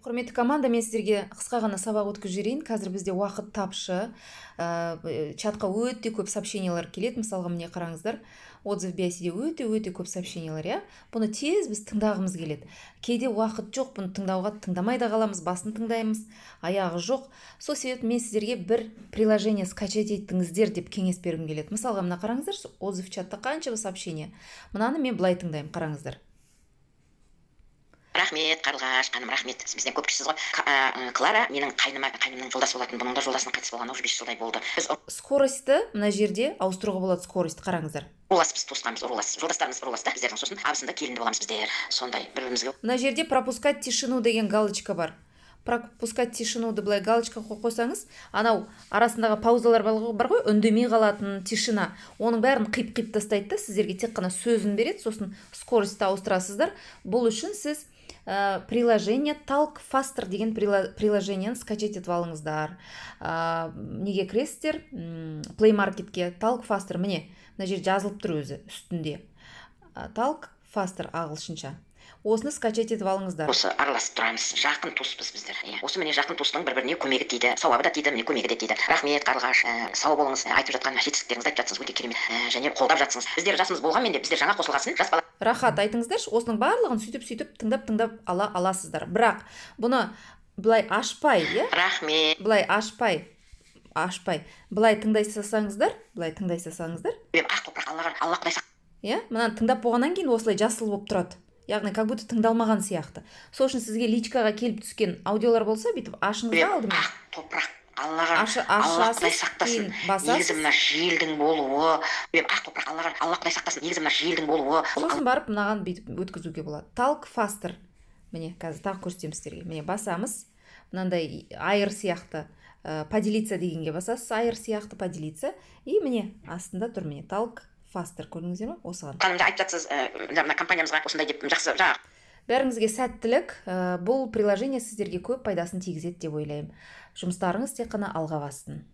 Құрметті команда, мен сіздерге қысқа ғана сабақ өткізіп жіберейін. Қазір бізде уақыт тапшы. Чатқа өте көп сообщениялар келеді. Мысалға міне қараңыздар. Отзыв бәсіде өте көп сообщениялар, иә. Бұны тез біз тыңдағымыз келеді. Кейде уақыт жоқ, бұны тыңдауға тыңдамай да қаламыз, басын тыңдаймыз, аяғы жоқ. Сол себепті мен сіздерге бір приложение скачать еттіңіздер деп кеңес бергім келеді. Мысалға мына қараңыздар, отзыв чатта қанша сообщение. Мынаны мен былай тыңдаймын, қараңыздар. Рахмет, Қарлығаш, қаным, рахмет. Сіз бізден көп кішісіз ғой. Клара менің қайнымның жолдасы болатын. Бұның да жолдасының қайтыс болғаны уже 5 жылдай болды. Біз Скоростьті мына жерде ауыстыруға болады, скорость қараңыздар. рулас, біз туысқанбыз, рулас. Жолдастарымыз рулас та, біздердің сосын абысында келінді боламыз біздер. Сондай бір-бірімізге. Мына жерде пропускать тишину деген галочка бар. Пропускать тишинуды былай галочка қойсаңыз, анау арасындағы паузалар бар ғой, үндемей қалатын тишина. Оның бәрін қиып тастайды да, сіздерге тек қана сөзін береді, сосын скоростьті ауыстырасыздар. Бұл үшін сіз приложение Talk Faster деген приложениені скачать етіп алыңыздар. Неге кіресіздер? Play Marketке Talk Faster, міне, мына жер жазылып тұр өзі үстінде. Talk Faster ағылшынша. Осыны скачать етіп алыңыздар. Осы араласып тұрамыз, жақын туыспыз біздер. Осы міне жақын туыстың бір-біріне көмегі тиді, сауабы да тиді, міне көмегі де тиді. Рахмет, Қарлығаш, сау болыңыз, айтып жатқан жетістіктеріңізді айтып жатсыңыз, өте керемет, және қолдап жатсыңыз. Біздер жасымыз болғанмен де біздер жаңа қосылғасын, жас бала. Рахат, айтыңыздаршы, осының барлығын сөйтіп тыңдап ала аласыздар. Бірақ бұны былай ашпай, иә? Рахмет. Былай ашпай. Былай тыңдайсаңыздар. Ақ топырақ Алла құдай сақ. Иә, мынаны тыңдап болғаннан кейін осылай жасыл болып тұрады. Яғни как будто тыңдалмаған сияқты. Сол үшін сізге личкаға келіп түскен аудиолар болса, бүйтіп ашыңыз да алдымен. Ақ топырақ Алла құдай сақтасын. Негізі мына желдің болуы, ақ топырақ Алла құдай сақтасын. Негізі мына желдің болуы. Сосын барып мынаған бүйтіп өткізуге болады. Talk Faster. Міне, қазір тағы көрсетемін сіздерге. Міне басамыз. Мынандай айыр сияқты поделиться дегенге басасыз. Айыр сияқты поделиться. И міне астында тұр, міне Talk Faster, көрдіңіздер ме? Осыған. Қанымда айтып жатсыз, мына компаниямызға осындай деп жақсы жаңа. Бәріңізге сәттілік. Бұл приложение сіздерге көп пайдасын тигізеді деп ойлаймын. Жұмыстарыңыз тек қана алға бассын.